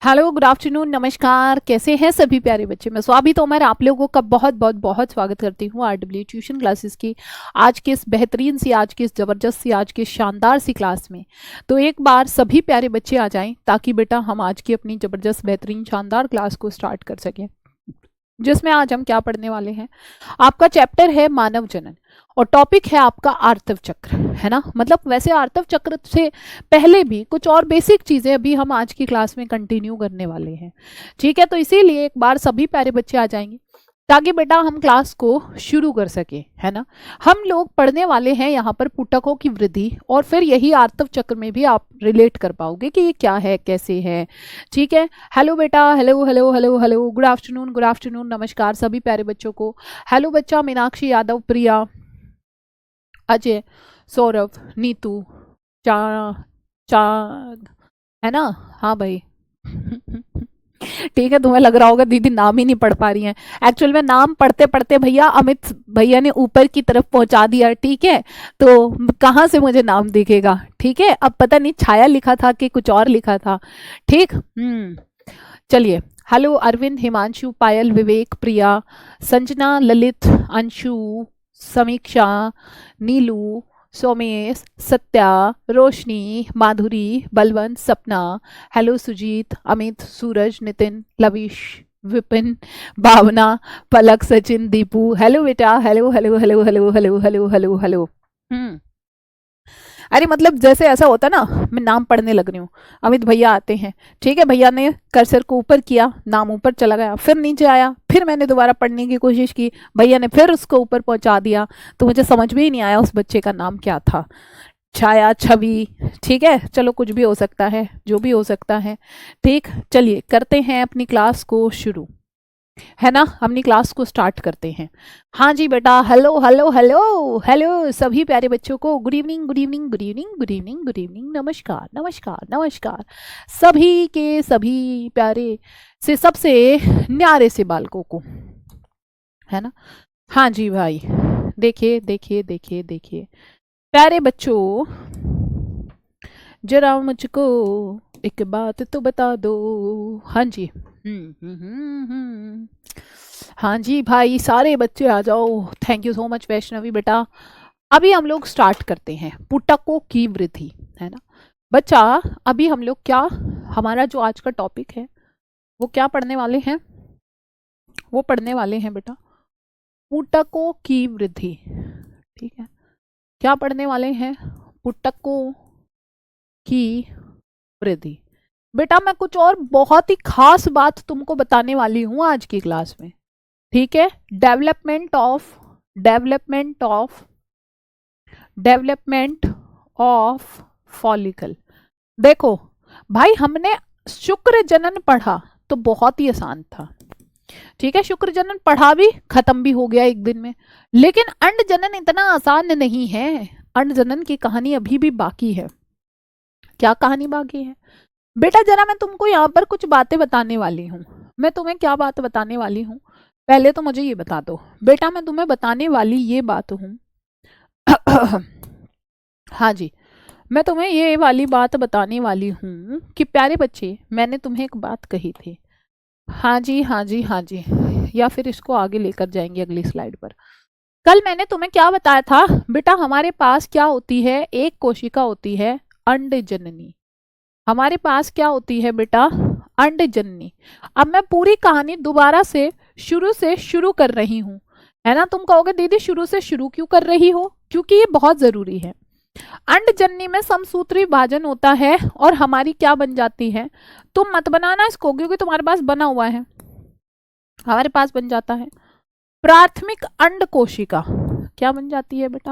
Hello, good afternoon, नमस्कार। कैसे हैं सभी प्यारे बच्चे? मैं स्वाति तोमर आप लोगों का बहुत बहुत बहुत स्वागत करती हूँ RW ट्यूशन क्लासेस की आज के इस बेहतरीन सी, आज की इस ज़बरदस्त सी, आज की इस शानदार सी क्लास में। तो एक बार सभी प्यारे बच्चे आ जाएं ताकि बेटा हम आज की अपनी ज़बरदस्त बेहतरीन शानदार क्लास को स्टार्ट कर सकें, जिसमें आज हम क्या पढ़ने वाले हैं। आपका चैप्टर है मानव जनन और टॉपिक है आपका आर्तव चक्र, है ना। मतलब वैसे आर्तव चक्र से पहले भी कुछ और बेसिक चीज़ें अभी हम आज की क्लास में कंटिन्यू करने वाले हैं, ठीक है। तो इसीलिए एक बार सभी प्यारे बच्चे आ जाएंगे ताकि बेटा हम क्लास को शुरू कर सके, है ना। हम लोग पढ़ने वाले हैं यहाँ पर पुटकों की वृद्धि, और फिर यही आर्तव चक्र में भी आप रिलेट कर पाओगे कि ये क्या है, कैसे है, ठीक है। हेलो बेटा, hello hello hello hello, good afternoon, नमस्कार सभी प्यारे बच्चों को। हेलो बच्चा मीनाक्षी यादव, प्रिया, अजय, सौरभ, नीतू, चा चा है ना। हाँ भाई ठीक है। तुम्हें लग रहा होगा दीदी नाम ही नहीं पढ़ पा रही हैं। एक्चुअल में नाम पढ़ते पढ़ते भैया अमित भैया ने ऊपर की तरफ पहुंचा दिया, ठीक है। तो कहाँ से मुझे नाम दिखेगा, ठीक है। अब पता नहीं छाया लिखा था कि कुछ और लिखा था, ठीक। चलिए, हेलो अरविंद, हिमांशु, पायल, विवेक, प्रिया, संजना, ललित, अंशु, समीक्षा, नीलू, सोमेश, सत्या, रोशनी, माधुरी, बलवंत, सपना, हेलो सुजीत, अमित, सूरज, नितिन, लविश, विपिन, भावना, पलक, सचिन, दीपू। हेलो बेटा, hello hello hello hello hello hello hello hello. अरे मतलब जैसे ऐसा होता ना, मैं नाम पढ़ने लग रही हूँ, अमित भैया आते हैं, ठीक है। भैया ने कर्सर को ऊपर किया, नाम ऊपर चला गया, फिर नीचे आया, फिर मैंने दोबारा पढ़ने की कोशिश की, भैया ने फिर उसको ऊपर पहुंचा दिया, तो मुझे समझ में ही नहीं आया उस बच्चे का नाम क्या था, छाया, छवि, ठीक है। चलो कुछ भी हो सकता है, जो भी हो सकता है, ठीक। चलिए करते हैं अपनी क्लास को शुरू, है ना। अपनी क्लास को स्टार्ट करते हैं। हाँ जी बेटा, हेलो हेलो हेलो हेलो सभी प्यारे बच्चों को good evening, good evening, good evening, good evening, good evening, नमस्कार नमस्कार नमस्कार सभी के सभी प्यारे से सबसे न्यारे से बालकों को, है ना। हाँ जी भाई, देखिए देखिए देखिए देखिए प्यारे बच्चों, जरा मुझको एक बात तो बता दो। हाँ जी, हाँ जी भाई, सारे बच्चे आ जाओ। Thank you so much Vaishnavi बेटा। अभी हम लोग स्टार्ट करते हैं पुटकों की वृद्धि, है ना बच्चा। अभी हम लोग क्या, हमारा जो आज का टॉपिक है वो क्या पढ़ने वाले हैं, वो पढ़ने वाले हैं बेटा पुटकों की वृद्धि, ठीक है। क्या पढ़ने वाले हैं? पुटकों की वृद्धि। बेटा मैं कुछ और बहुत ही खास बात तुमको बताने वाली हूं आज की क्लास में, ठीक है। Development of follicle. देखो भाई, हमने शुक्र जनन पढ़ा तो बहुत ही आसान था, ठीक है। शुक्र जनन पढ़ा भी, खत्म भी हो गया एक दिन में। लेकिन अंड जनन इतना आसान नहीं है। अंड जनन की कहानी अभी भी बाकी है। क्या कहानी बाकी है बेटा? जरा मैं तुमको यहाँ पर कुछ बातें बताने वाली हूँ। मैं तुम्हें क्या बात बताने वाली हूँ, पहले तो मुझे ये बता दो बेटा। मैं तुम्हें बताने वाली ये बात हूँ हाँ जी, मैं तुम्हें ये वाली बात बताने वाली हूँ कि प्यारे बच्चे, मैंने तुम्हें एक बात कही थी। हाँ जी हाँ जी हाँ जी, या फिर इसको आगे लेकर जाएंगे अगली स्लाइड पर। कल मैंने तुम्हें क्या बताया था बेटा? हमारे पास क्या होती है? एक कोशिका होती है अंड जननी। हमारे पास क्या होती है बेटा? अंड जननी। अब मैं पूरी कहानी दोबारा से शुरू कर रही हूँ, है ना। तुम कहोगे दीदी शुरू से शुरू क्यों कर रही हो? क्योंकि ये बहुत जरूरी है। अंड जननी में समसूत्री विभाजन होता है और हमारी क्या बन जाती है? तुम मत बनाना इसको क्योंकि तुम्हारे पास बना हुआ है, हमारे पास बन जाता है प्राथमिक अंड कोशिका। क्या बन जाती है बेटा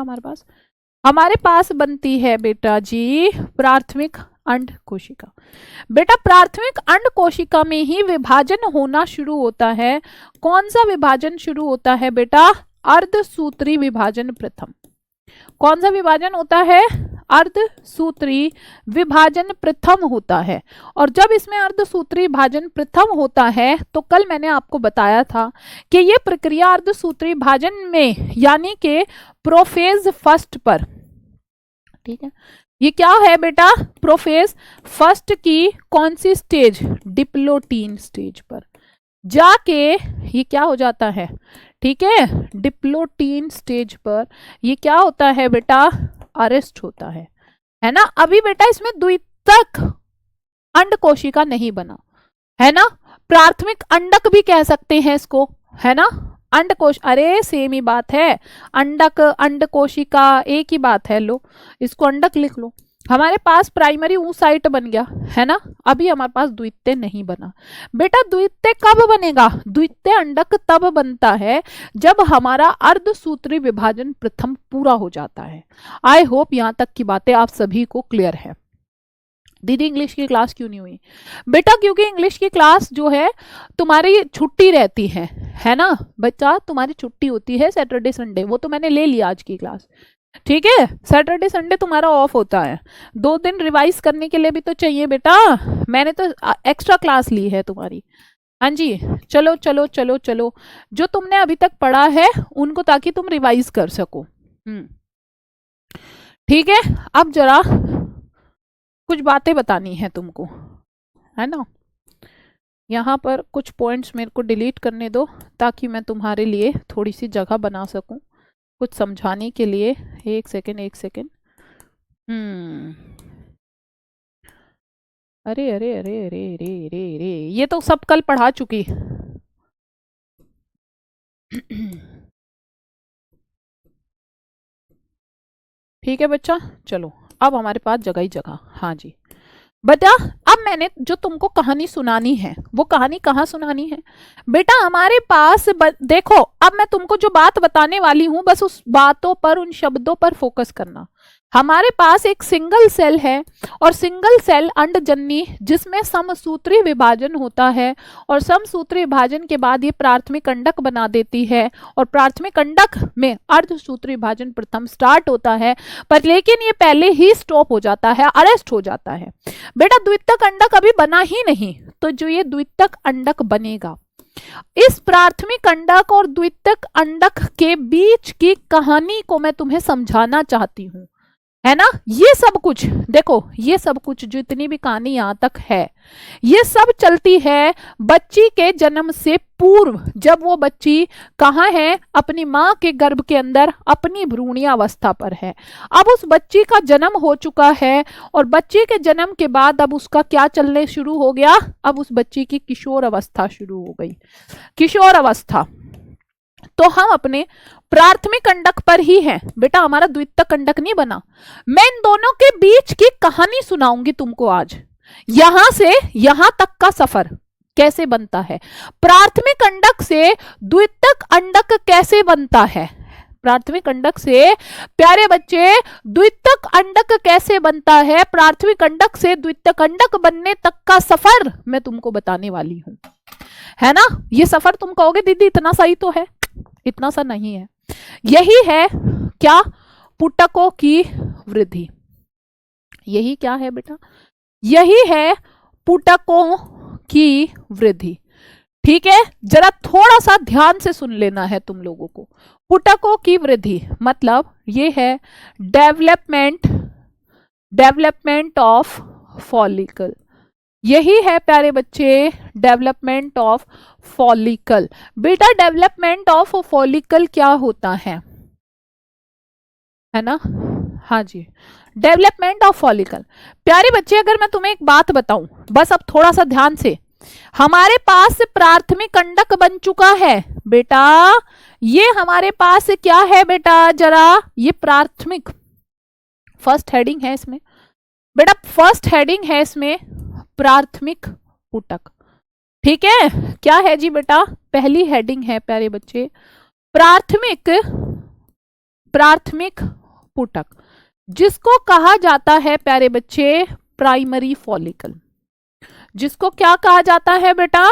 हमारे पास बनती है बेटा जी प्राथमिक अंड कोशिका। बेटा प्राथमिक अंड कोशिका में ही विभाजन होना शुरू होता है। कौन सा विभाजन शुरू होता है बेटा? अर्धसूत्री विभाजन प्रथम। कौन सा विभाजन होता है? अर्धसूत्री विभाजन प्रथम होता है। और जब इसमें अर्धसूत्री विभाजन प्रथम होता है तो कल मैंने आपको बताया था कि ये प्रक्रिया अर्धसूत्री विभाजन में यानी कि प्रोफेज फर्स्ट पर, ठीक है, ये क्या है बेटा? प्रोफेज। फर्स्ट की कौन सी स्टेज? डिप्लोटीन स्टेज पर जाके ये क्या हो जाता है? ठीक है, डिप्लोटीन स्टेज पर ये क्या होता है बेटा? अरेस्ट होता है ना। अभी बेटा इसमें द्वितीयक अंड कोशिका नहीं बना, है ना। प्राथमिक अंडक भी कह सकते हैं इसको, है ना। अंडकोश, अरे सेम ही बात है, अंडक अंड कोशिका एक ही बात है। लो इसको अंडक लिख लो। हमारे पास प्राइमरी ऊसाइट बन गया, है ना। अभी हमारे पास द्वितीय नहीं बना। बेटा द्वितीय कब बनेगा? द्वितीय अंडक तब बनता है जब हमारा अर्धसूत्री विभाजन प्रथम पूरा हो जाता है। आई होप यहां तक की बातें आप सभी को क्लियर है। दीदी इंग्लिश की क्लास क्यों नहीं हुई? बेटा क्योंकि इंग्लिश की क्लास जो है तुम्हारी छुट्टी रहती है ना बच्चा, तुम्हारी छुट्टी होती है सैटरडे संडे, वो तो मैंने ले लिया आज की क्लास, ठीक है। सैटरडे संडे तुम्हारा ऑफ होता है, 2 दिन रिवाइज करने के लिए भी तो चाहिए बेटा। मैंने तो एक्स्ट्रा क्लास ली है तुम्हारी। हाँ जी, चलो चलो चलो चलो, जो तुमने अभी तक पढ़ा है उनको, ताकि तुम रिवाइज कर सको। ठीक है, अब जरा कुछ बातें बतानी है तुमको, है ना। यहाँ पर कुछ पॉइंट्स मेरे को डिलीट करने दो, ताकि मैं तुम्हारे लिए थोड़ी सी जगह बना सकूं कुछ समझाने के लिए। एक सेकेंड एक सेकेंड। अरे अरे अरे अरे अरे अरे अरे, ये तो सब कल पढ़ा चुकी। ठीक है बच्चा, चलो अब हमारे पास जगह ही जगह। हाँ जी बेटा, अब मैंने जो तुमको कहानी सुनानी है, वो कहानी कहाँ सुनानी है बेटा? हमारे पास देखो, अब मैं तुमको जो बात बताने वाली हूं, बस उस बातों पर, उन शब्दों पर फोकस करना। हमारे पास एक सिंगल सेल है, और सिंगल सेल अंडजन्नी जिसमें समसूत्री विभाजन होता है, और समसूत्री विभाजन के बाद ये प्राथमिक अंडक बना देती है, और प्राथमिक अंडक में अर्धसूत्री विभाजन प्रथम स्टार्ट होता है, पर लेकिन ये पहले ही स्टॉप हो जाता है, अरेस्ट हो जाता है। बेटा द्वितीयक अंडक अभी बना ही नहीं, तो जो ये द्वितीयक अंडक बनेगा, इस प्राथमिक अंडक और द्वितीयक अंडक के बीच की कहानी को मैं तुम्हें समझाना चाहती हूं, है ना। ये सब कुछ देखो, ये सब कुछ जो इतनी भी कहानी यहां तक है, ये सब चलती है बच्ची के जन्म से पूर्व, जब वो बच्ची कहाँ है? अपनी माँ के गर्भ के अंदर, अपनी भ्रूणीय अवस्था पर है। अब उस बच्ची का जन्म हो चुका है, और बच्ची के जन्म के बाद अब उसका क्या चलने शुरू हो गया? अब उस बच्ची की किशोर अवस्था शुरू हो गई। किशोर अवस्था, तो हम अपने प्राथमिक अंडक पर ही हैं बेटा, हमारा द्वितीयक अंडक नहीं बना। मैं इन दोनों के बीच की कहानी सुनाऊंगी तुमको आज, यहां से यहां तक का सफर कैसे बनता है, प्राथमिक अंडक से द्वितीयक अंडक कैसे बनता है, प्राथमिक अंडक से प्यारे बच्चे द्वितीयक अंडक कैसे बनता है, प्राथमिक अंडक से द्वितीयक अंडक बनने तक का सफर मैं तुमको बताने वाली हूं, है ना। ये सफर तुम कहोगे दीदी इतना सही तो है, इतना सा नहीं है। यही है क्या? पुटकों की वृद्धि। यही क्या है बेटा? यही है पुटकों की वृद्धि। ठीक है, जरा थोड़ा सा ध्यान से सुन लेना है तुम लोगों को। पुटकों की वृद्धि मतलब ये है डेवलपमेंट ऑफ फॉलिकल। यही है प्यारे बच्चे डेवलपमेंट ऑफ फॉलिकल। बेटा डेवलपमेंट ऑफ फॉलिकल क्या होता है ना। हाँ जी, डेवलपमेंट ऑफ फॉलिकल। प्यारे बच्चे अगर मैं तुम्हें एक बात बताऊं, बस अब थोड़ा सा ध्यान से, हमारे पास प्राथमिक अंडक बन चुका है बेटा। ये हमारे पास क्या है बेटा? जरा ये प्राथमिक, फर्स्ट हेडिंग है इसमें बेटा, फर्स्ट हेडिंग है इसमें प्राथमिक पुटक। ठीक है, क्या है जी बेटा? पहली हेडिंग है प्यारे बच्चे प्राथमिक पुटक, जिसको कहा जाता है प्यारे बच्चे प्राइमरी फॉलिकल। जिसको क्या कहा जाता है बेटा?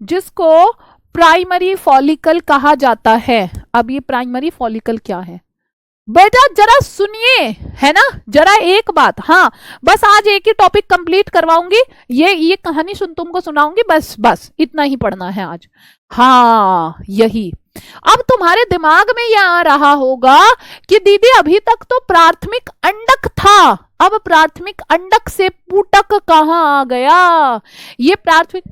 जिसको प्राइमरी फॉलिकल कहा जाता है। अब ये प्राइमरी फॉलिकल क्या है बेटा? जरा सुनिए, है ना, जरा एक बात। हाँ बस आज एक ही टॉपिक कंप्लीट करवाऊंगी, ये कहानी तुमको सुनाऊंगी, बस इतना ही पढ़ना है आज। हाँ यही। अब तुम्हारे दिमाग में यह आ रहा होगा कि दीदी अभी तक तो प्राथमिक अंडक था, अब प्राथमिक अंडक से पुटक कहाँ आ गया? ये प्राथमिक,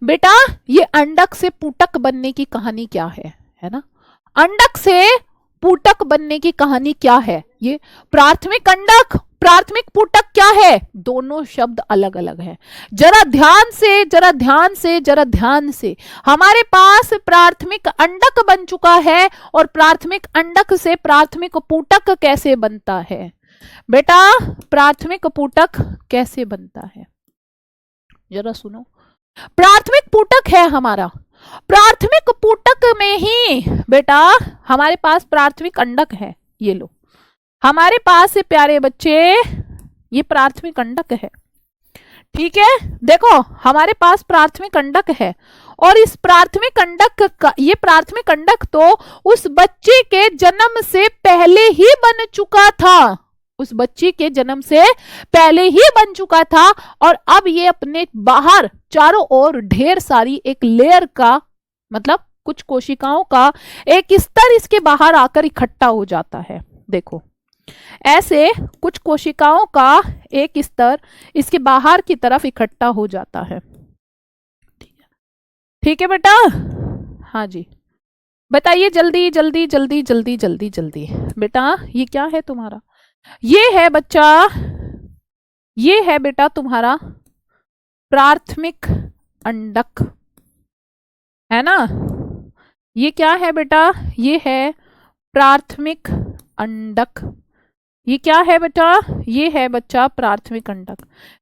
बेटा ये अंडक से पुटक बनने की कहानी क्या है ना? अंडक से पुटक बनने की कहानी क्या है? ये प्राथमिक अंडक, प्राथमिक पुटक क्या है? दोनों शब्द अलग अलग हैं। जरा ध्यान से, जरा ध्यान से, जरा ध्यान से। हमारे पास प्राथमिक अंडक बन चुका है और प्राथमिक अंडक से प्राथमिक पुटक कैसे बनता है? बेटा प्राथमिक पुटक कैसे बनता है? जरा सुनो। प्राथमिक पुटक है हमारा, प्राथमिक पुटक में ही बेटा हमारे पास प्राथमिक अंडक है। ये लो हमारे पास प्यारे बच्चे ये प्राथमिक अंडक है, ठीक है। देखो हमारे पास प्राथमिक अंडक है और इस प्राथमिक अंडक का, ये प्राथमिक अंडक तो उस बच्चे के जन्म से पहले ही बन चुका था, उस बच्चे के जन्म से पहले ही बन चुका था और अब ये अपने बाहर चारों ओर ढेर सारी एक लेयर का, मतलब कुछ कोशिकाओं का एक स्तर इसके बाहर आकर इकट्ठा हो जाता है। देखो ऐसे कुछ कोशिकाओं का एक स्तर इसके बाहर की तरफ इकट्ठा हो जाता है। ठीक है बेटा? हाँ जी बताइए जल्दी जल्दी जल्दी जल्दी जल्दी जल्दी। बेटा ये क्या है तुम्हारा? ये है बच्चा, ये है बेटा तुम्हारा प्राथमिक अंडक, है ना? ये क्या है बेटा? ये है प्राथमिक अंडक। ये क्या है बेटा? ये है बच्चा प्राथमिक अंडक,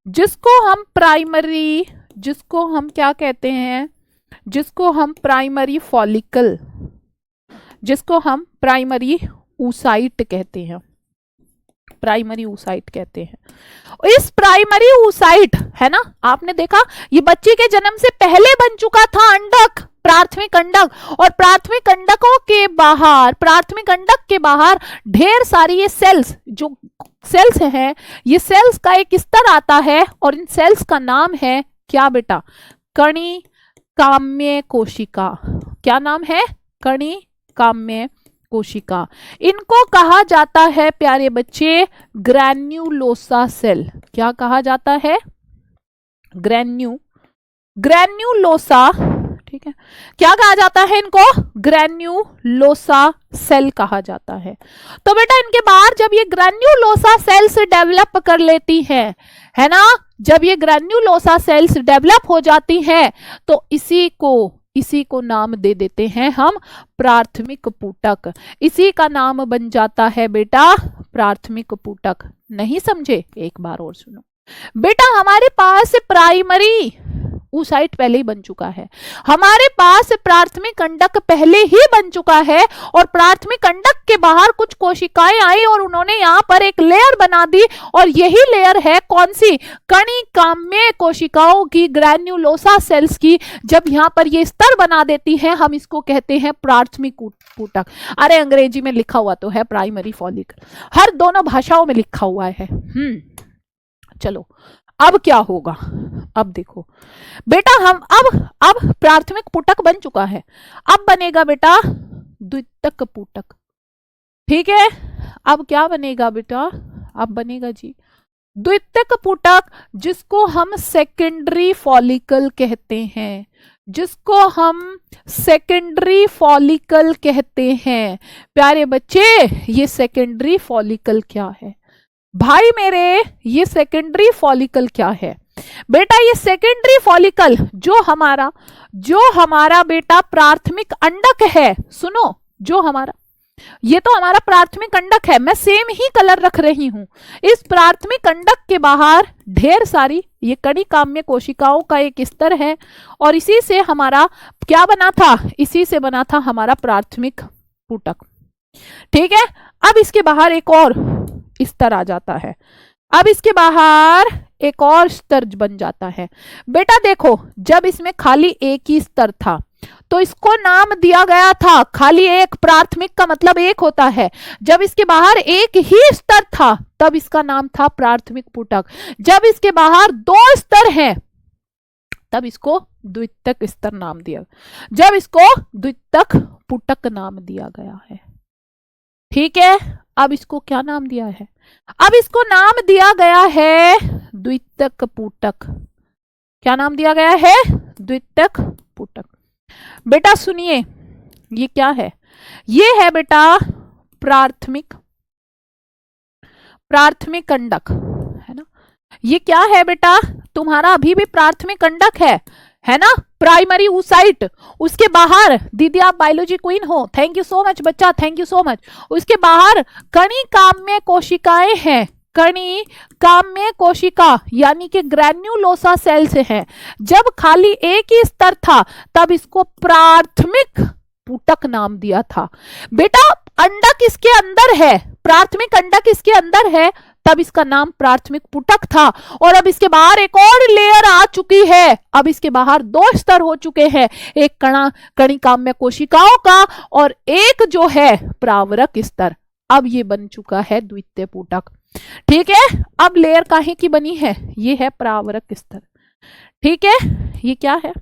जिसको हम प्राइमरी, जिसको हम क्या कहते हैं? जिसको हम प्राइमरी फॉलिकल, जिसको हम प्राइमरी ऊसाइट कहते हैं, प्राइमरी ऊसाइट कहते हैं। इस प्राइमरी ऊसाइट है ना, आपने देखा ये बच्चे के जन्म से पहले बन चुका था अंडक, प्राथमिक अंडक, और प्राथमिक अंडकों के बाहर, प्राथमिक अंडक के बाहर ढेर सारी ये सेल्स, जो सेल्स हैं, ये सेल्स का एक स्तर आता है और इन सेल्स का नाम है क्या बेटा? कणी काम्य कोशिका। क्या नाम है? कणी काम्य कोशिका। इनको कहा जाता है प्यारे बच्चे ग्रैन्युलोसा सेल। क्या कहा जाता है? ग्रैन्युलोसा, ठीक है। क्या कहा जाता है इनको? ग्रैन्युलोसा सेल कहा जाता है। तो बेटा इनके बाहर जब ये ग्रैन्युलोसा सेल्स डेवलप कर लेती है ना, जब ये ग्रैन्युलोसा सेल्स डेवलप हो जाती हैं तो इसी को नाम दे देते हैं हम प्राथमिक पुटक। इसी का नाम बन जाता है बेटा प्राथमिक पुटक। नहीं समझे? एक बार और सुनो बेटा, हमारे पास प्राइमरी ऊसाइट पहले ही बन चुका है, हमारे पास प्राथमिक अंडक पहले ही बन चुका है और प्राथमिक अंडक के बाहर कुछ कोशिकाएं आई और उन्होंने यहां पर एक लेयर बना दी और यही लेयर है कौन सी? कणी काम्य कोशिकाओं की, ग्रैन्युलोसा सेल्स की। जब यहां पर ये स्तर बना देती है हम इसको कहते हैं प्राथमिक पुटक। अरे अंग्रेजी में लिखा हुआ तो है प्राइमरी फॉलिकल, हर दोनों भाषाओं में लिखा हुआ है। चलो अब क्या होगा? अब देखो बेटा, हम अब प्राथमिक पुटक बन चुका है, अब बनेगा बेटा द्वितीयक पुटक। ठीक है, अब क्या बनेगा बेटा? अब बनेगा जी द्वितीयक पुटक, जिसको हम सेकेंडरी फॉलिकल कहते हैं, जिसको हम सेकेंडरी फॉलिकल कहते हैं। प्यारे बच्चे ये सेकेंडरी फॉलिकल क्या है भाई मेरे? ये सेकेंडरी फॉलिकल क्या है बेटा? ये सेकेंडरी फॉलिकल जो हमारा बेटा प्राथमिक अंडक है, सुनो, जो हमारा, ये तो हमारा प्राथमिक अंडक है, मैं सेम ही कलर रख रही हूं। इस प्राथमिक अंडक के बाहर ढेर सारी ये कणी काम्य कोशिकाओं का एक स्तर है और इसी से हमारा क्या बना था? इसी से बना था हमारा प्राथमिक पुटक। ठीक है, अब इसके बाहर एक और स्तर आ जाता है, अब इसके बाहर एक और स्तर बन जाता है। बेटा देखो, जब इसमें खाली एक ही स्तर था तो इसको नाम दिया गया था खाली एक, प्राथमिक का मतलब एक होता है। जब इसके बाहर एक ही स्तर था तब इसका नाम था प्राथमिक पुटक। जब इसके बाहर दो स्तर हैं तब इसको द्वितीयक स्तर नाम दिया, जब इसको द्वितीयक पुटक नाम दिया गया है। ठीक है, अब इसको क्या नाम दिया है? अब इसको नाम दिया गया है द्वितीयक पुटक। क्या नाम दिया गया है? द्वितीयक पुटक। बेटा सुनिए, ये क्या है? ये है बेटा प्राथमिक कंडक, है ना। ये क्या है बेटा? तुम्हारा अभी भी प्राथमिक कंडक है ना, प्राइमरी ऊसाइट। उसके बाहर, दीदी आप बायोलॉजी क्वीन हो, थैंक यू सो मच बच्चा, थैंक यू सो मच। उसके बाहर कणिकाम्य कोशिकाएं हैं, कणिकाम्य कोशिका यानी कि ग्रैन्युलोसा सेल्स हैं। जब खाली एक ही स्तर था तब इसको प्राथमिक पुटक नाम दिया था। बेटा अंडक इसके अंदर है, प्राथमिक अंडक इसके अंदर है, तब इसका नाम प्राथमिक पुटक था। और अब इसके बाहर एक और लेयर आ चुकी है, अब इसके बाहर 2 स्तर हो चुके हैं, एक कणिकाम्य कोशिकाओं का और एक जो है प्रावरक स्तर। अब ये बन चुका है द्वितीय पुटक। ठीक है, अब लेयर काहे की बनी है? ये है प्रावरक स्तर। ठीक है, ये क्या है?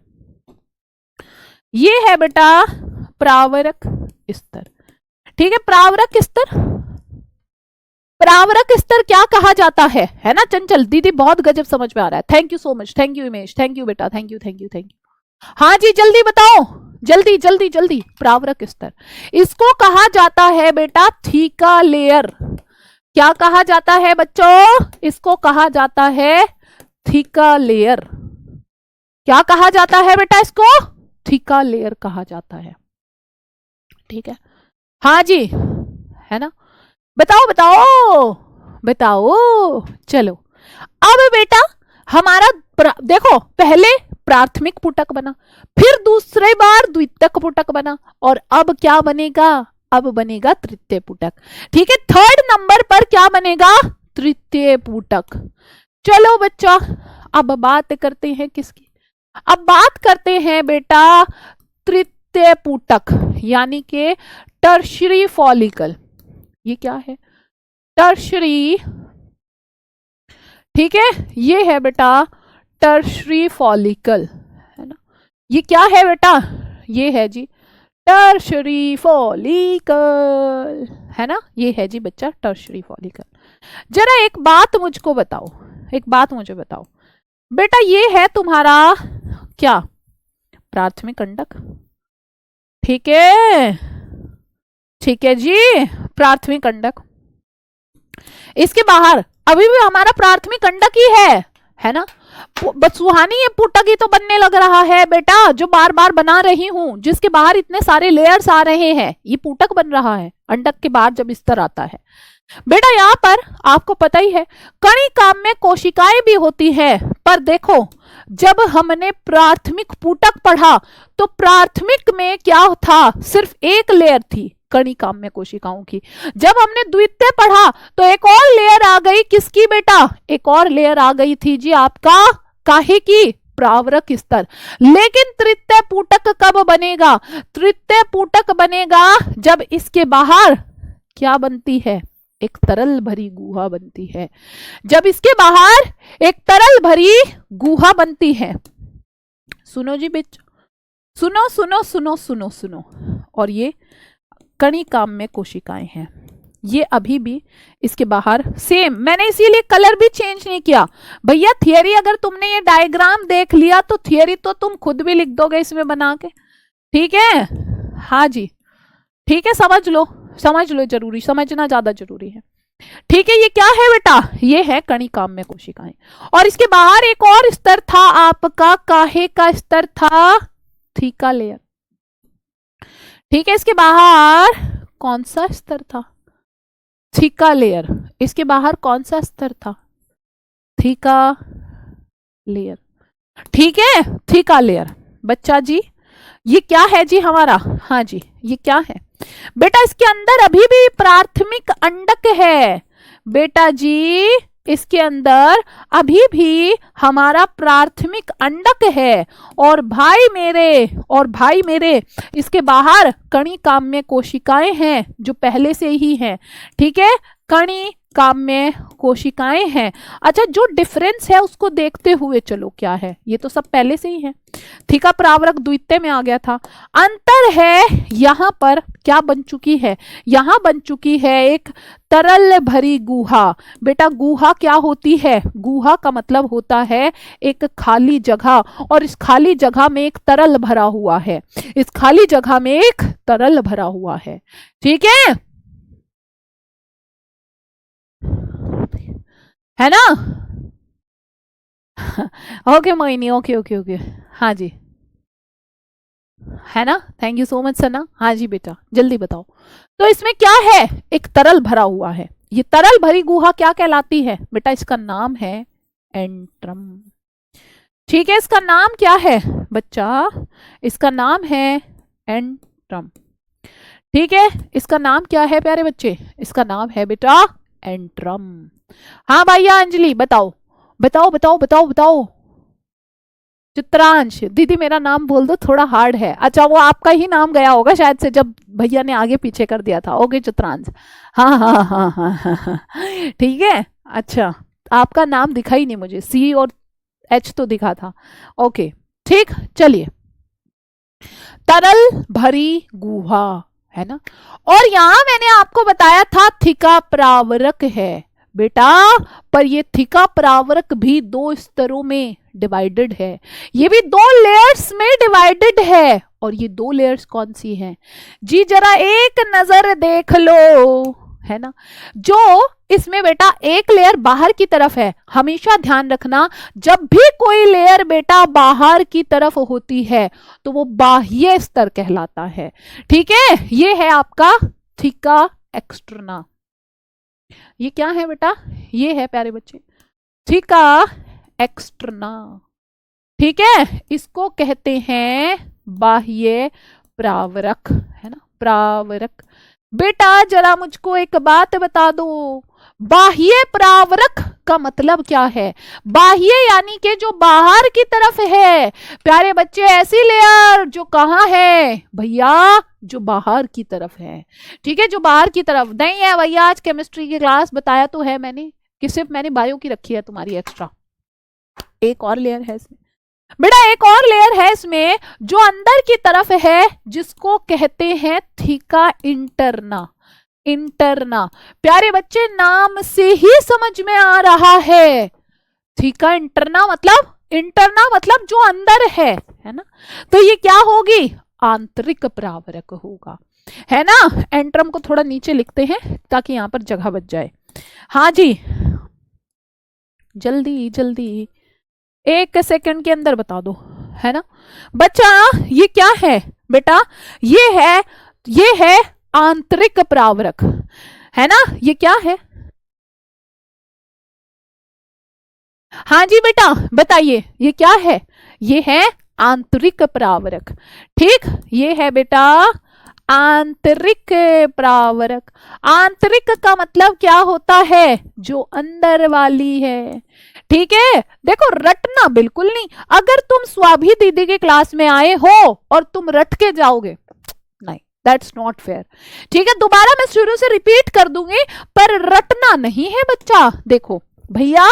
ये है बेटा प्रावरक स्तर। ठीक है, प्रावरक स्तर, प्रावरक स्तर क्या कहा जाता है ना चंचल दीदी, बहुत गजब समझ में आ रहा है, thank you so much, thank you Imesh, thank you बेटा, thank you thank you thank you. हाँ जी जल्दी बताओ, जल्दी जल्दी जल्दी। प्रावरक स्तर इसको कहा जाता है बेटा थीका लेयर। क्या कहा जाता है बच्चों? इसको कहा जाता है थीका लेयर। क्या कहा जाता है बेटा? इसको थीका लेयर कहा जाता है। ठीक है, हाँ जी, है ना। बताओ बताओ बताओ। चलो अब बेटा हमारा देखो, पहले प्राथमिक पुटक बना, फिर दूसरे बार द्वितीयक पुटक बना, और अब क्या बनेगा? अब बनेगा तृतीय पुटक। ठीक है, 3rd नंबर पर क्या बनेगा? तृतीय पुटक। चलो बच्चा अब बात करते हैं किसकी? अब बात करते हैं बेटा तृतीय पुटक यानी के टर्शरी फॉलिकल। ये क्या है? टर्शरी। ठीक है, ये है बेटा टर्शरी फॉलिकल, है ना। ये क्या है बेटा? ये है जी टर्शरी फॉलिकल, है ना। ये है जी बच्चा टर्शरी फॉलिकल। जरा एक बात मुझको बताओ, एक बात मुझे बताओ बेटा, ये है तुम्हारा क्या? प्राथमिक अंडक। ठीक है, ठीक है जी, प्राथमिक अंडक। इसके बाहर अभी भी हमारा प्राथमिक अंडक ही है ना। सुहानी ये पुटक ही तो बनने लग रहा है बेटा, जो बार बार बना रही हूं, जिसके बाहर इतने सारे लेयर्स आ रहे हैं, ये पुटक बन रहा है अंडक के बाहर जब स्तर आता है। बेटा यहाँ पर आपको पता ही है कणिकाम्य कोशिकाएं भी होती है, पर देखो जब हमने प्राथमिक पुटक पढ़ा तो प्राथमिक में क्या था? सिर्फ एक लेयर थी कणिकाम्य कोशिकाओं की। जब हमने द्वितीय पढ़ा तो एक और लेयर आ गई, किसकी बेटा? एक और लेयर आ गई थी जी आपका, काहे की? प्रावरक स्तर। लेकिन तृतीय पुटक कब बनेगा? तृतीय पुटक बनेगा जब इसके बाहर क्या बनती है? एक तरल भरी गुहा बनती है। जब इसके बाहर एक तरल भरी गुहा बनती है। सुनो जी बिच, सुनो सुनो सुनो सुनो सुनो। और ये कणिकाम्य कोशिकाएं हैं, ये अभी भी इसके बाहर सेम, मैंने इसीलिए कलर भी चेंज नहीं किया भैया। थियरी अगर तुमने ये डायग्राम देख लिया तो थियरी तो तुम खुद भी लिख दोगे इसमें बना के। ठीक है, हाँ जी, ठीक है, समझ लो समझ लो, जरूरी समझना ज्यादा जरूरी है। ठीक है, ये क्या है बेटा? ये है कणिकाम्य कोशिकाएं। और इसके बाहर एक और स्तर था आपका, काहे का स्तर था? Theca layer. ठीक है, इसके बाहर कौन सा स्तर था? Theca layer. इसके बाहर कौन सा स्तर था? Theca layer. ठीक है, थीका लेयर। बच्चा जी ये क्या है जी हमारा? हाँ जी, ये क्या है बेटा? इसके अंदर अभी भी प्राथमिक अंडक है बेटा जी, इसके अंदर अभी भी हमारा प्राथमिक अंडक है। और भाई मेरे इसके बाहर कणिकाम्य कोशिकाएं हैं जो पहले से ही हैं। ठीक है, काम्य कोशिकाएं हैं। अच्छा, जो डिफरेंस है उसको देखते हुए चलो क्या है, ये तो सब पहले से ही है। थिका प्रावरक द्वितीय में आ गया था। अंतर है यहां पर क्या बन चुकी है, यहां बन चुकी है एक तरल भरी गुहा। बेटा गुहा क्या होती है, गुहा का मतलब होता है एक खाली जगह, और इस खाली जगह में एक तरल भरा हुआ है, इस खाली जगह में एक तरल भरा हुआ है। ठीक है ना? Okay Moini, okay okay okay, हाँ जी, है ना? थैंक यू सो मच सना। हाँ जी बेटा जल्दी बताओ। तो इसमें क्या है, एक तरल भरा हुआ है। ये तरल भरी गुहा क्या कहलाती है बेटा, इसका नाम है एंट्रम। ठीक है, इसका नाम क्या है बच्चा, इसका नाम है एंट्रम। ठीक है, इसका नाम क्या है प्यारे बच्चे, इसका नाम है बेटा एंट्रम। हाँ भैया अंजलि बताओ बताओ बताओ बताओ बताओ। चित्रांश दीदी मेरा नाम बोल दो, थोड़ा हार्ड है। अच्छा वो आपका ही नाम गया होगा शायद से, जब भैया ने आगे पीछे कर दिया था। ओके चित्रांश, हाँ हाँ हाँ हाँ हाँ हाँ, ठीक है। अच्छा आपका नाम दिखा ही नहीं मुझे, सी और एच तो दिखा था। ओके ठीक, चलिए। तरल भरी गुहा है ना, और यहां मैंने आपको बताया था थिका प्रावरक है बेटा, पर ये थिका प्रावरक भी दो स्तरों में डिवाइडेड है, ये भी दो लेयर्स में डिवाइडेड है। और ये दो लेयर्स कौन सी हैं जी, जरा एक नजर देख लो, है ना। जो इसमें बेटा एक लेयर बाहर की तरफ है, हमेशा ध्यान रखना जब भी कोई लेयर बेटा बाहर की तरफ होती है तो वो बाह्य स्तर कहलाता है। ठीक है, ये है आपका थिका एक्सटर्ना। ये क्या है बेटा, ये है प्यारे बच्चे थिका एक्सटर्ना। ठीक है, इसको कहते हैं बाह्य प्रावरक, है ना, प्रावरक। बेटा जरा मुझको एक बात बता दो, बाह्य प्रावरक का मतलब क्या है। बाह्य यानी कि जो बाहर की तरफ है प्यारे बच्चे, ऐसी लेयर जो कहाँ है भैया, जो बाहर की तरफ है। ठीक है, जो बाहर की तरफ नहीं है भैया। आज केमिस्ट्री की क्लास बताया तो है मैंने कि सिर्फ मैंने बायो की रखी है तुम्हारी एक्स्ट्रा। एक और लेयर है इसमें बेटा, एक और लेयर है इसमें जो अंदर की तरफ है, जिसको कहते हैं थिका इंटरना। इंटरना प्यारे बच्चे नाम से ही समझ में आ रहा है, थिका इंटरना मतलब, इंटरना मतलब जो अंदर है ना। तो ये क्या होगी, आंतरिक प्रावरक होगा, है ना। एंट्रम को थोड़ा नीचे लिखते हैं ताकि यहां पर जगह बच जाए। हाँ जी जल्दी जल्दी, एक सेकंड के अंदर बता दो, है ना बच्चा। ये क्या है बेटा, ये है आंतरिक प्रावरक, है ना। ये क्या है, हाँ जी बेटा बताइए, ये क्या है, ये है आंतरिक प्रावरक। ठीक, ये है बेटा आंतरिक प्रावरक। आंतरिक का मतलब क्या होता है, जो अंदर वाली है। ठीक है, देखो रटना बिल्कुल नहीं, अगर तुम स्वाभि दीदी के क्लास में आए हो और तुम रट के जाओगे, नहीं, दैट्स नॉट फेयर। ठीक है, दोबारा मैं शुरू से रिपीट कर दूंगी, पर रटना नहीं है बच्चा। देखो भैया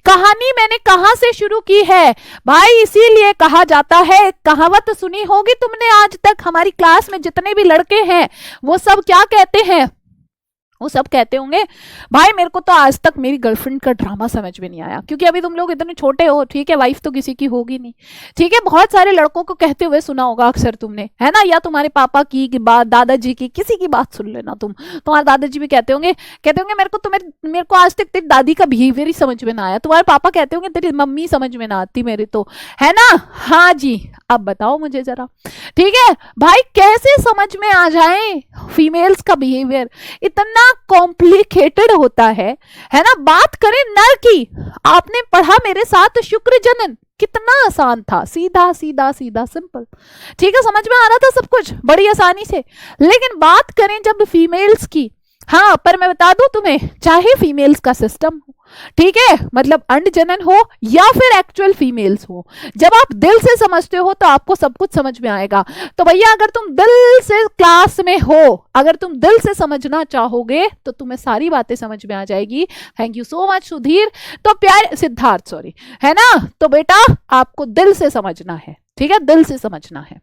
कहानी मैंने कहां से शुरू की है भाई, इसीलिए कहा जाता है, कहावत सुनी होगी तुमने आज तक, हमारी क्लास में जितने भी लड़के हैं वो सब क्या कहते हैं, वो सब कहते होंगे भाई मेरे को तो आज तक मेरी गर्लफ्रेंड का ड्रामा समझ में नहीं आया, क्योंकि अभी तुम लोग इतने छोटे हो। ठीक है, वाइफ तो किसी की होगी नहीं। ठीक है, बहुत सारे लड़कों को कहते हुए सुना होगा अक्सर तुमने, है ना, या तुम्हारे पापा की बात, दादाजी की, किसी की बात सुन लेना तुम, तुम्हारे दादाजी भी कहते होंगे मेरे को आज तक तेरी दादी का बिहेवियर ही समझ में ना आया। तुम्हारे पापा कहते होंगे तेरी मम्मी समझ में ना आती मेरे तो, है ना। हाँ जी, अब बताओ मुझे जरा, ठीक है भाई कैसे समझ में आ जाए फीमेल्स का बिहेवियर, इतना कॉम्प्लिकेटेड होता है ना। बात करें नर की, आपने पढ़ा मेरे साथ शुक्र जनन, कितना आसान था, सीधा सीधा सीधा सिंपल। ठीक है, समझ में आ रहा था सब कुछ बड़ी आसानी से। लेकिन बात करें जब फीमेल्स की, हाँ, पर मैं बता दूं तुम्हें, चाहे फीमेल्स का सिस्टम हो, ठीक है, मतलब अंड जनन हो या फिर एक्चुअल फीमेल्स हो, जब आप दिल से समझते हो तो आपको सब कुछ समझ में आएगा। तो भैया अगर तुम दिल से क्लास में हो, अगर तुम दिल से समझना चाहोगे तो तुम्हें सारी बातें समझ में आ जाएगी। Thank you so much Sudhir. तो प्यारे सिद्धार्थ, सॉरी, है ना, तो बेटा आपको दिल से समझना है, ठीक है, दिल से समझना है।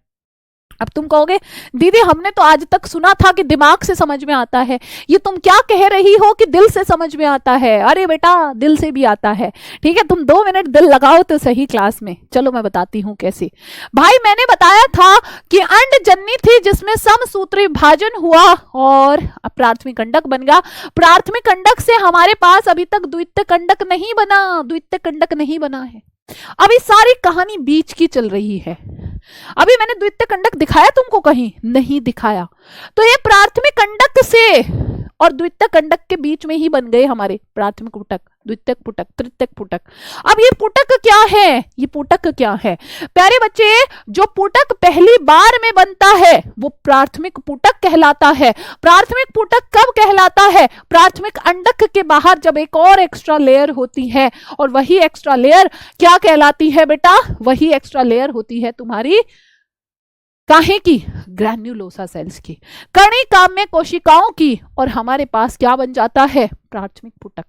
अब तुम कहोगे दीदी हमने तो आज तक सुना था कि दिमाग से समझ में आता है, ये तुम क्या कह रही हो कि दिल से समझ में आता है? अरे बेटा दिल से भी आता है, ठीक है, तुम 2 मिनट दिल लगाओ तो सही क्लास में। चलो मैं बताती हूँ कैसे। भाई मैंने बताया था कि अंड जननी थी जिसमें समसूत्री विभाजन हुआ और प्राथमिक अंडक बन गया। प्राथमिक अंडक से हमारे पास अभी तक द्वितीयक अंडक नहीं बना, द्वितीयक अंडक नहीं बना है। अभी सारी कहानी बीच की चल रही है। अभी मैंने द्वितीयक अंडक दिखाया तुमको? कहीं नहीं दिखाया। तो ये प्राथमिक अंडक से और द्वितीयक अंडक के बीच में ही बन गए हमारे प्राथमिक पुटक, द्वितीयक पुटक, तृतीयक पुटक। अब ये पुटक क्या है? ये पुटक क्या है प्यारे बच्चे? जो पुटक पहली बार में बनता है वो प्राथमिक पुटक कहलाता है। प्राथमिक पुटक कब कहलाता है? प्राथमिक अंडक के बाहर जब एक और एक्स्ट्रा लेयर होती है, और वही एक्स्ट्रा लेयर क्या कहलाती है बेटा? वही एक्स्ट्रा लेयर होती है तुम्हारी काहे की? ग्रैन्युलोसा सेल्स की, कणी काम्य कोशिकाओं की। और हमारे पास क्या बन जाता है? प्राथमिक पुटक।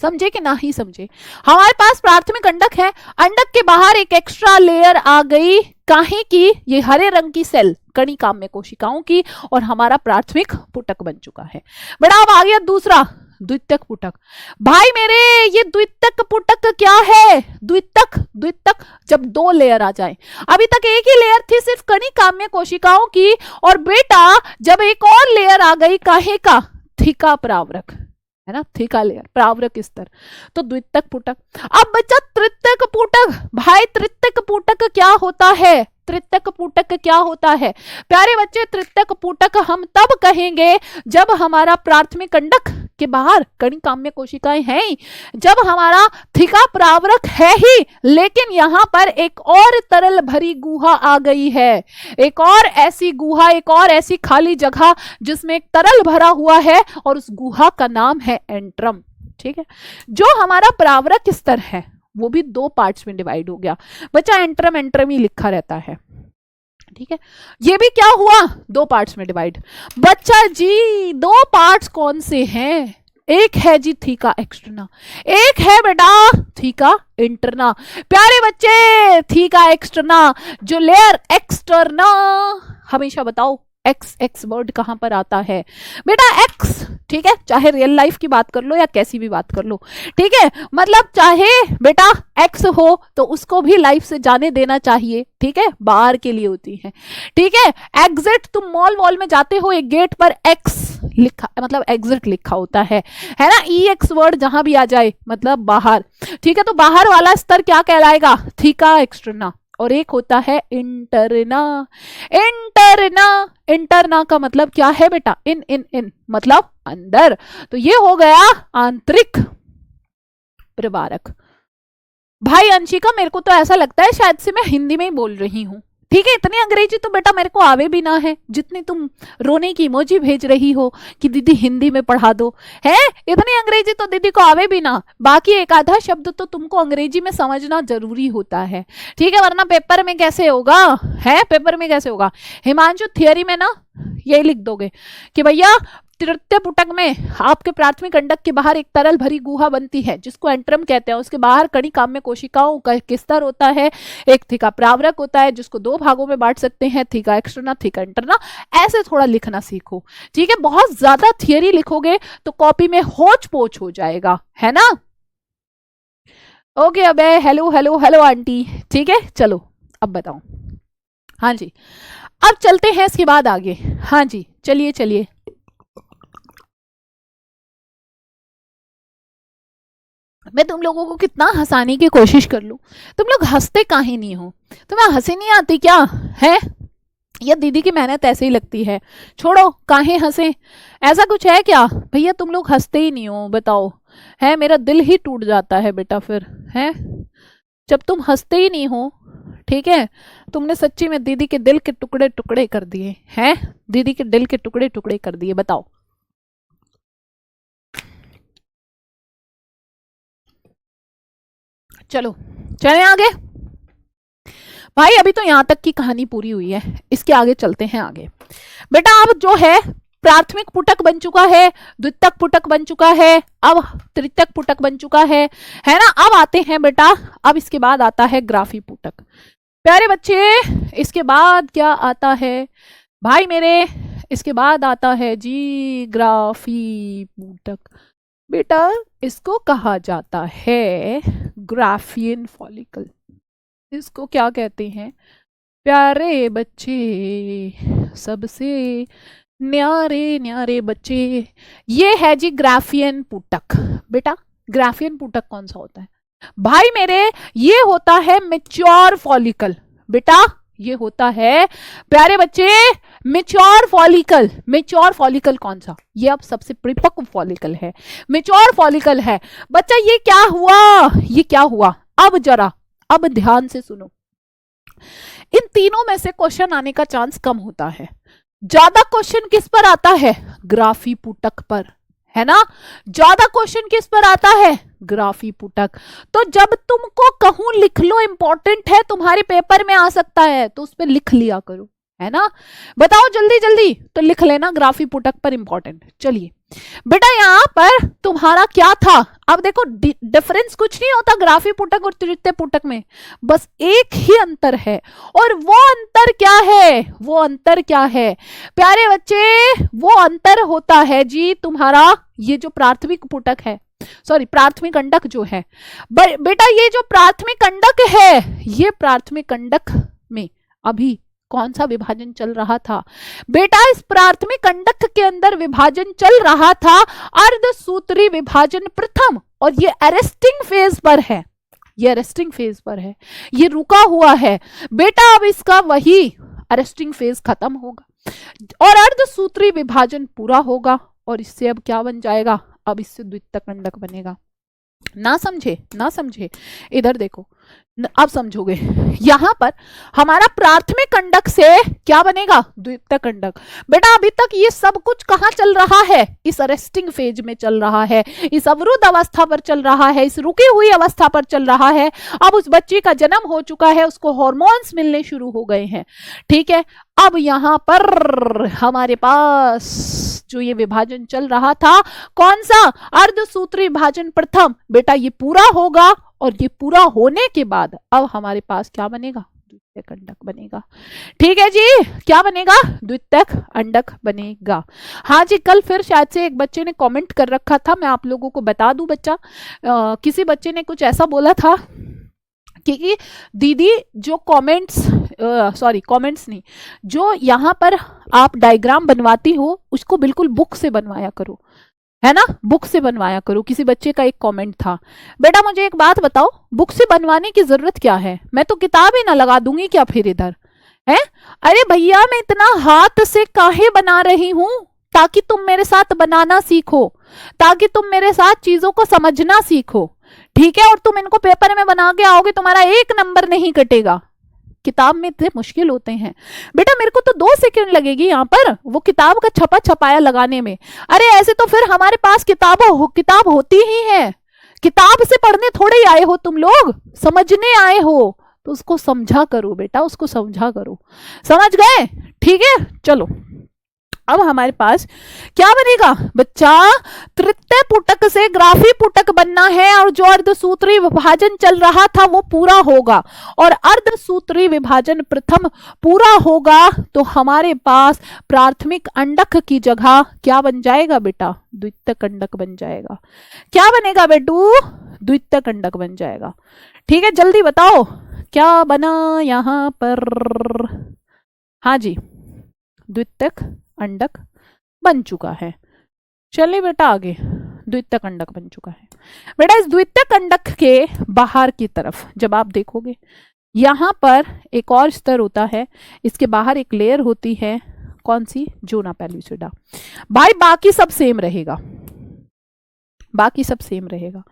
समझे कि ना ही समझे? हमारे पास प्राथमिक अंडक है, अंडक के बाहर एक एक्स्ट्रा लेयर आ गई काहे की? ये हरे रंग की सेल कणी काम्य कोशिकाओं की, और हमारा प्राथमिक पुटक बन चुका है। बड़ा अब आ गया दूसरा, द्वितीयक पुटक। भाई मेरे ये द्वितीयक पुटक क्या है? द्वितीयक, द्वितीयक जब 2 लेयर आ जाए। अभी तक एक ही लेयर थी सिर्फ कणी काम्य कोशिकाओं की, और बेटा जब एक और लेयर आ गई काहे का? थीका प्रावरक, है ना, थीका लेयर, प्रावरक स्तर, तो द्वितीयक पुटक। अब बच्चा तृतीयक पुटक। भाई तृतीयक पुटक क्या होता है? तृतीयक पुटक क्या होता है प्यारे बच्चे? तृतीयक पुटक हम तब कहेंगे जब हमारा प्राथमिक अंडक के बाहर कणी काम्य कोशिकाएं हैं, जब हमारा थीका प्रावरक है ही, लेकिन यहां पर एक और तरल भरी गुहा आ गई है, एक और ऐसी गुहा, एक और ऐसी खाली जगह जिसमें एक तरल भरा हुआ है, और उस गुहा का नाम है एंट्रम। ठीक है, जो हमारा प्रावरक स्तर है वो भी 2 पार्ट्स में डिवाइड हो गया बच्चा, एंट्रम एंट्रम ही लिखा रहता है, ठीक है। ये भी क्या हुआ? 2 पार्ट्स में डिवाइड। बच्चा जी 2 पार्ट्स कौन से हैं? एक है जी थीका एक्सटर्ना, एक है बेटा थीका इंटरना। प्यारे बच्चे थीका एक्सटर्ना, जो लेयर एक्सटर्ना, हमेशा बताओ एक्स, एक्स वर्ड कहां पर आता है बेटा? एक्स, ठीक है, चाहे रियल लाइफ की बात कर लो या कैसी भी बात कर लो, ठीक है, मतलब चाहे बेटा एक्स हो तो उसको भी लाइफ से जाने देना चाहिए, ठीक है, बाहर के लिए होती है, ठीक है। एग्जिट, तुम मॉल वॉल में जाते हो, एक गेट पर एक्स लिखा, मतलब एग्जिट लिखा होता है ना, ई एक्स वर्ड जहां भी आ जाए मतलब बाहर, ठीक है। तो बाहर वाला स्तर क्या कहलाएगा? Theca externa. और एक होता है इंटरना। इंटरना, इंटरना का मतलब क्या है बेटा? इन इन इन मतलब अंदर। तो ये हो गया आंतरिक प्रवारक। भाई अंशिका मेरे को तो ऐसा लगता है शायद से मैं हिंदी में ही बोल रही हूं, ठीक है, इतनी अंग्रेजी तो बेटा मेरे को आवे भी ना है जितनी तुम रोने की इमोजी भेज रही हो कि दीदी हिंदी में पढ़ा दो, है इतनी अंग्रेजी तो दीदी को आवे भी ना। बाकी एक आधा शब्द तो तुमको अंग्रेजी में समझना जरूरी होता है, ठीक है, वरना पेपर में कैसे होगा? है पेपर में कैसे होगा? हिमांशु थियरी में ना यही लिख दोगे कि भैया तृतीय पुटक में आपके प्राथमिक अंडक के बाहर एक तरल भरी गुहा बनती है जिसको एंट्रम कहते हैं, उसके बाहर कणी काम्य कोशिकाओं का स्तर होता है, एक थीका प्रावरक होता है जिसको 2 भागों में बांट सकते हैं, थीका एक्सटर्ना, थीका इंटरना। ऐसे थोड़ा लिखना सीखो, ठीक है, बहुत ज्यादा थियरी लिखोगे तो कॉपी में होच पोच हो जाएगा, है ना। ओके अबे, हेलो हेलो हेलो आंटी, ठीक है, चलो अब बताओ। हाँ जी, अब चलते हैं इसके बाद आगे। हाँ जी चलिए चलिए, मैं तुम लोगों को कितना हंसाने की कोशिश कर लूं, तुम लोग हंसते काहे नहीं हो? तुम्हें हंसी नहीं आती क्या है? या दीदी की मेहनत ऐसे ही लगती है? छोड़ो, काहे हंसे, ऐसा कुछ है क्या? भैया तुम लोग हंसते ही नहीं हो, बताओ, है मेरा दिल ही टूट जाता है बेटा फिर, है जब तुम हंसते ही नहीं हो, ठीक है। तुमने सच्ची में दीदी के दिल के टुकड़े टुकड़े कर दिए हैं, दीदी के दिल के टुकड़े टुकड़े कर दिए, बताओ चलो चले आगे भाई, अभी तो यहां तक की कहानी पूरी हुई है, इसके आगे चलते हैं आगे। बेटा अब जो है प्राथमिक पुटक बन चुका है, द्वितीयक पुटक बन चुका है, अब तृतीयक पुटक बन चुका है ना। अब आते हैं बेटा, अब इसके बाद आता है ग्राफी पुटक। प्यारे बच्चे इसके बाद क्या आता है भाई मेरे, इसके बाद आता है जी ग्राफी पुटक। बेटा इसको कहा जाता है ग्राफियन फॉलिकल। इसको क्या कहते हैं प्यारे बच्चे, सबसे न्यारे न्यारे बच्चे, ये है जी ग्राफियन पुटक। बेटा ग्राफियन पुटक कौन सा होता है भाई मेरे, ये होता है मैच्योर फॉलिकल। बेटा ये होता है प्यारे बच्चे मैच्योर फॉलिकल। मैच्योर फॉलिकल कौन सा, ये अब सबसे परिपक्व फॉलिकल है, मैच्योर फॉलिकल है। बच्चा ये क्या हुआ, ये क्या हुआ, अब जरा अब ध्यान से सुनो। इन तीनों में से क्वेश्चन आने का चांस कम होता है, ज्यादा क्वेश्चन किस पर आता है, ग्राफी पुटक पर, है ना। ज्यादा क्वेश्चन किस पर आता है, ग्राफी पुटक। तो जब तुमको कहूं लिख लो, इंपॉर्टेंट है, तुम्हारे पेपर में आ सकता है, तो उस पर लिख लिया करो, है ना। बताओ जल्दी जल्दी, तो लिख लेना ग्राफी पुटक पर इंपॉर्टेंट। चलिए बेटा यहां पर तुम्हारा क्या था, अब देखो डिफरेंस कुछ नहीं होता ग्राफी पुटक और तृतीय पुटक में, बस एक ही अंतर है। और वो अंतर क्या है, वो अंतर क्या है प्यारे बच्चे, वो अंतर होता है जी तुम्हारा ये जो प्राथमिक पुटक है, सॉरी प्राथमिक अंडक जो है। बेटा ये जो प्राथमिक अंडक है, ये प्राथमिक अंडक में अभी कौन सा विभाजन चल रहा था बेटा, इस प्राथमिक अंडक के अंदर विभाजन चल रहा था अर्धसूत्री विभाजन प्रथम, और ये अरेस्टिंग फेज पर है, ये अरेस्टिंग फेज पर है, ये रुका हुआ है बेटा। अब इसका वही अरेस्टिंग फेज खत्म होगा और अर्धसूत्री विभाजन पूरा होगा, और इससे अब क्या बन जाएगा, अब इससे द्वितीयक अंडक बनेगा। ना समझे, ना समझे, इधर देखो अब समझोगे। यहां पर हमारा प्राथमिक अंडक से क्या बनेगा, द्वितीयक अंडक। बेटा अभी तक ये सब कुछ कहां चल रहा है, इस अरेस्टिंग फेज में चल रहा है, इस अवरुद्ध अवस्था पर चल रहा है, इस रुकी हुई अवस्था पर चल रहा है। अब उस बच्चे का जन्म हो चुका है, उसको हार्मोन्स मिलने शुरू हो गए हैं, ठीक है। अब यहां पर हमारे पास जो ये विभाजन चल रहा था, कौन सा, अर्धसूत्री विभाजन प्रथम। बेटा ये पूरा होगा, और ये पूरा होने के बाद अब हमारे पास क्या बनेगा, द्वितीयक अंडक बनेगा, ठीक है जी। क्या बनेगा, द्वितीयक अंडक बनेगा। हाँ जी, कल फिर शायद से एक बच्चे ने कमेंट कर रखा था, मैं आप लोगों को बता दूं बच्चा, किसी बच्चे ने कुछ ऐसा बोला था कि दीदी जो कमेंट्स नहीं, जो यहाँ पर आप डायग्राम बनवाती हो उसको बिल्कुल बुक से बनवाया करो, है ना, बुक से बनवाया करो। किसी बच्चे का एक कमेंट था। बेटा मुझे एक बात बताओ, बुक से बनवाने की जरूरत क्या है, मैं तो किताब ही ना लगा दूंगी क्या फिर इधर, है। अरे भैया मैं इतना हाथ से काहे बना रही हूं, ताकि तुम मेरे साथ बनाना सीखो, ताकि तुम मेरे साथ चीजों को समझना सीखो, ठीक है। और तुम इनको पेपर में बना के आओगे, तुम्हारा एक नंबर नहीं कटेगा। किताब में इतने मुश्किल होते हैं बेटा, मेरे को तो 2 सेकंड लगेगी यहाँ पर वो किताब का छपा छपाया लगाने में। अरे ऐसे तो फिर हमारे पास किताब होती ही है, किताब से पढ़ने थोड़े ही आए हो तुम लोग, समझने आए हो, तो उसको समझा करो बेटा, उसको समझा करो, समझ गए, ठीक है। चलो अब हमारे पास क्या बनेगा बच्चा, तृतीय पुटक से ग्राफी पुटक बनना है, और जो अर्धसूत्री विभाजन चल रहा था वो पूरा होगा, और अर्धसूत्री विभाजन प्रथम पूरा होगा, तो हमारे पास प्राथमिक अंडक की जगह क्या बन जाएगा बेटा, द्वितीयक अंडक बन जाएगा। क्या बनेगा बेटू, द्वितीयक अंडक बन जाएगा, ठीक है। जल्दी बताओ क्या बना यहां पर, हाँ जी द्वितीयक अंडक बन चुका है। चलिए बेटा आगे, द्वितीयक अंडक बन चुका है। बेटा इस द्वितीयक अंडक के बाहर की तरफ जब आप देखोगे, यहां पर एक और स्तर होता है, इसके बाहर एक लेयर होती है, कौन सी, जोना पेलुसिडा। भाई बाकी सब सेम रहेगा, बाकी सब सेम रहेगा,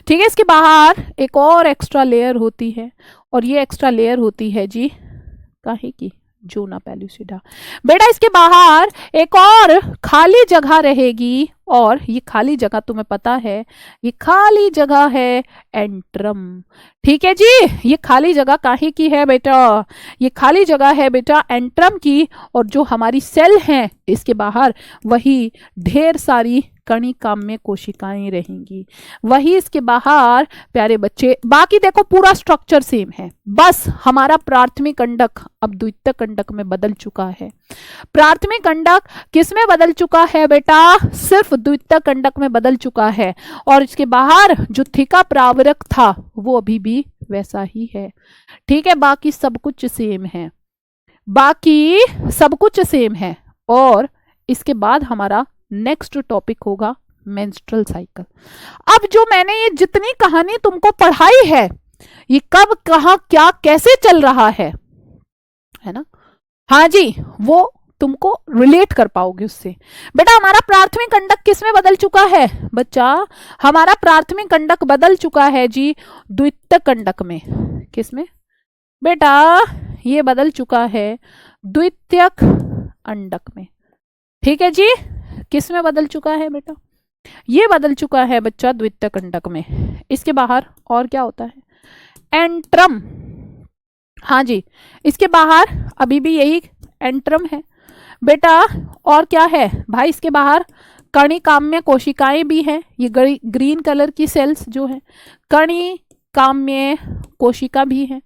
ठीक है। इसके बाहर एक और एक्स्ट्रा लेयर होती है, और ये एक्स्ट्रा लेयर होती है जी काहे की, जोना पेलुसिडा। बेटा इसके बाहर एक और खाली जगह रहेगी, और ये खाली जगह तुम्हें पता है, ये खाली जगह है एंट्रम। ठीक है जी, ये खाली जगह काहे की है बेटा, ये खाली जगह है बेटा एंट्रम की। और जो हमारी सेल हैं इसके बाहर वही ढेर सारी कणिकाम्य कोशिकाएं रहेंगी, वही इसके बाहर प्यारे बच्चे। बाकी देखो पूरा स्ट्रक्चर सेम है, बस हमारा प्राथमिक अंडक अब द्वितीयक अंडक में बदल चुका है। प्राथमिक अंडक किस में बदल चुका है बेटा, सिर्फ द्वितीयक अंडक में बदल चुका है। और इसके बाहर जो थिका प्रावरक था वो अभी भी वैसा ही है। ठीक है, बाकी सब कुछ सेम है, बाकी सब कुछ सेम है। और इसके बाद हमारा नेक्स्ट टॉपिक होगा मेंस्ट्रुअल साइकिल। अब जो मैंने ये जितनी कहानी तुमको पढ़ाई है, ये कब कहाँ क्या कैसे चल रहा है ना, हाँ जी, वो तुमको रिलेट कर पाओगे उससे। बेटा हमारा प्राथमिक अंडक किस में बदल चुका है बच्चा, हमारा प्राथमिक अंडक बदल चुका है जी द्वितीयक अंडक में। किस में बेटा, ये बदल चुका है द्वितीयक अंडक में। ठीक है जी, किस में बदल चुका है बेटा, ये बदल चुका है बच्चा द्वितीयक अंडक में। इसके बाहर और क्या होता है, एंट्रम। हाँ जी, इसके बाहर अभी भी यही एंट्रम है बेटा। और क्या है भाई, इसके बाहर कणिकाम्य कोशिकाएं भी हैं, ये ग्रीन कलर की सेल्स जो है कणिकाम्य कोशिका भी है,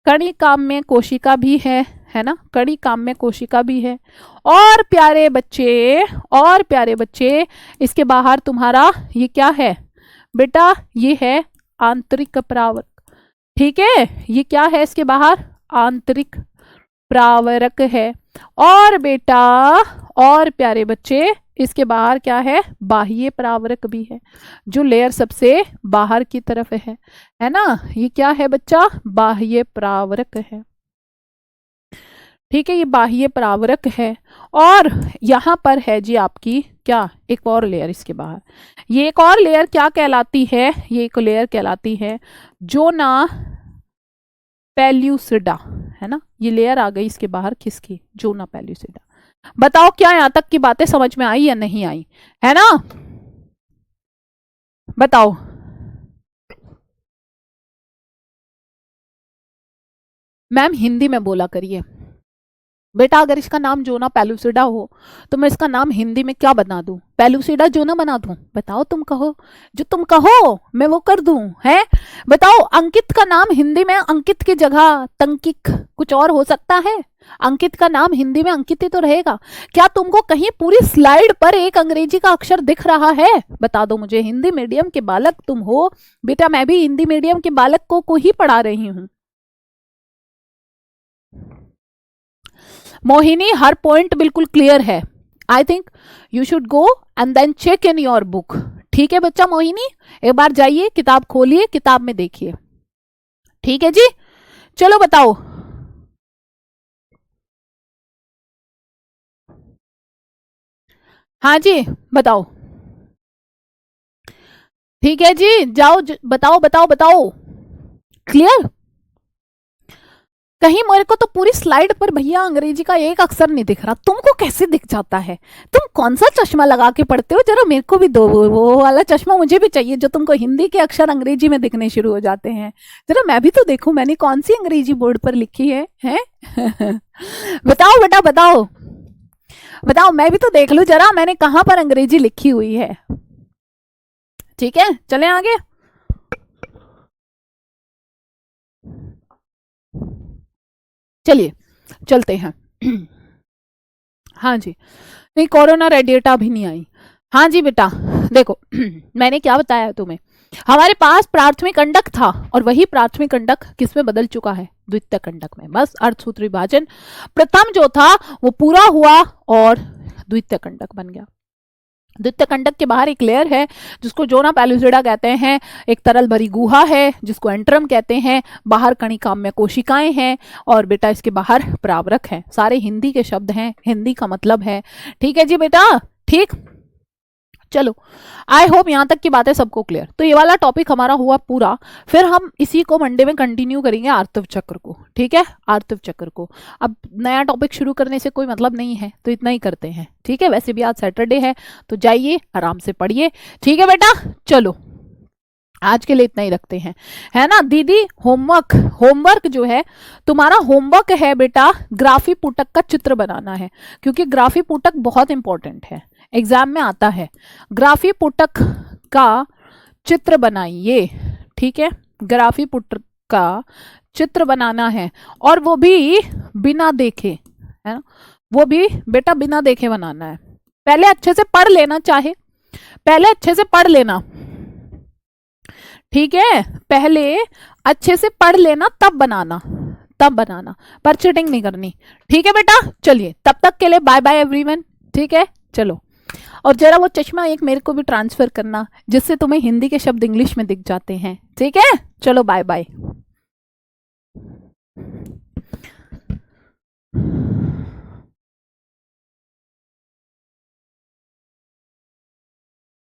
कणिकाम्य कोशिका भी है ना, कणिकाम्य कोशिका भी है। और प्यारे बच्चे, और प्यारे बच्चे, इसके बाहर तुम्हारा ये क्या है बेटा, ये है आंतरिक प्रावरक। ठीक है, ये क्या है इसके बाहर, आंतरिक प्रावरक है। और बेटा, और प्यारे बच्चे, इसके बाहर क्या है, बाह्य प्रावरक भी है, जो लेयर सबसे बाहर की तरफ है ना, ये क्या है बच्चा, बाह्य प्रावरक है। ठीक है, ये बाह्य प्रावरक है। और यहाँ पर है जी आपकी क्या, एक और लेयर इसके बाहर। ये एक और लेयर क्या कहलाती है, ये एक लेयर कहलाती है जोना पेल्यूसिडा, है ना, ये लेयर आ गई इसके बाहर किसकी, जोना पेल्यूसिडा। बताओ क्या यहाँ तक की बातें समझ में आई या नहीं आई, है ना, बताओ। मैम हिंदी में बोला करिए बेटा, अगर इसका नाम जोना पेलुसिडा हो तो मैं इसका नाम हिंदी में क्या बना दूं, पेलुसिडा जोना बना दूं, बताओ तुम कहो, जो तुम कहो मैं वो कर दूं, है बताओ। अंकित का नाम हिंदी में अंकित की जगह तंकिक कुछ और हो सकता है, अंकित का नाम हिंदी में अंकित ही तो रहेगा। क्या तुमको कहीं पूरी स्लाइड पर एक अंग्रेजी का अक्षर दिख रहा है, बता दो मुझे। हिंदी मीडियम के बालक तुम हो बेटा, मैं भी हिंदी मीडियम के बालक को ही पढ़ा रही हूं। मोहिनी हर पॉइंट बिल्कुल क्लियर है। I think you should go and then check in your book. ठीक है बच्चा मोहिनी, एक बार जाइए, किताब खोलिए, किताब में देखिए। ठीक है जी, चलो बताओ। हाँ जी बताओ। ठीक है जी, जाओ बताओ बताओ बताओ। क्लियर, कहीं मेरे को तो पूरी स्लाइड पर भैया अंग्रेजी का एक अक्षर नहीं दिख रहा, तुमको कैसे दिख जाता है, तुम कौन सा चश्मा लगा के पढ़ते हो, जरा मेरे को भी दो, वो वाला चश्मा मुझे भी चाहिए जो तुमको हिंदी के अक्षर अंग्रेजी में दिखने शुरू हो जाते हैं। जरा मैं भी तो देखूं मैंने कौन सी अंग्रेजी बोर्ड पर लिखी है? बताओ बेटा बताओ, बताओ मैं भी तो देख लूं जरा मैंने कहां पर अंग्रेजी लिखी हुई है। ठीक है, चलें आगे। चलिए चलते हैं। हाँ जी, नहीं कोरोना रेडिएटा भी नहीं आई। हाँ जी बेटा देखो मैंने क्या बताया तुम्हें, हमारे पास प्राथमिक अंडक था और वही प्राथमिक अंडक किस में बदल चुका है, द्वितीयक अंडक में। बस अर्धसूत्र विभाजन प्रथम जो था वो पूरा हुआ और द्वितीयक अंडक बन गया। द्वितीयक अंडक के बाहर एक लेयर है जिसको जोना पेलुसिडा कहते हैं, एक तरल भरी गुहा है जिसको एंट्रम कहते हैं, बाहर कणिकाम्य कोशिकाएं हैं और बेटा इसके बाहर प्रावरक है। सारे हिंदी के शब्द हैं, हिंदी का मतलब है। ठीक है जी बेटा, ठीक चलो, आई होप यहाँ तक की बातें सबको क्लियर। तो ये वाला टॉपिक हमारा हुआ पूरा। फिर हम इसी को मंडे में कंटिन्यू करेंगे, आर्तव चक्र को। ठीक है, आर्तव चक्र को। अब नया टॉपिक शुरू करने से कोई मतलब नहीं है, तो इतना ही करते हैं। ठीक है, वैसे भी आज सैटरडे है, तो जाइए आराम से पढ़िए। ठीक है बेटा, चलो आज के लिए इतना ही रखते हैं, है ना दीदी। होमवर्क जो है तुम्हारा, होमवर्क है बेटा, ग्राफी पुटक का चित्र बनाना है, क्योंकि ग्राफी पुटक बहुत इंपॉर्टेंट है, एग्जाम में आता है। ग्राफी पुटक का चित्र बनाइए। ठीक है, ग्राफी पुटक का चित्र बनाना है, और वो भी बिना देखे, है ना, वो भी बेटा बिना देखे बनाना है। पहले अच्छे से पढ़ लेना, चाहे पहले अच्छे से पढ़ लेना। ठीक है, पहले अच्छे से पढ़ लेना, तब बनाना, पर चीटिंग नहीं करनी। ठीक है बेटा, चलिए तब तक के लिए बाय बाय एवरीवन। ठीक है, चलो। और जरा वो चश्मा एक मेरे को भी ट्रांसफर करना, जिससे तुम्हें हिंदी के शब्द इंग्लिश में दिख जाते हैं। ठीक है, चलो बाय बाय।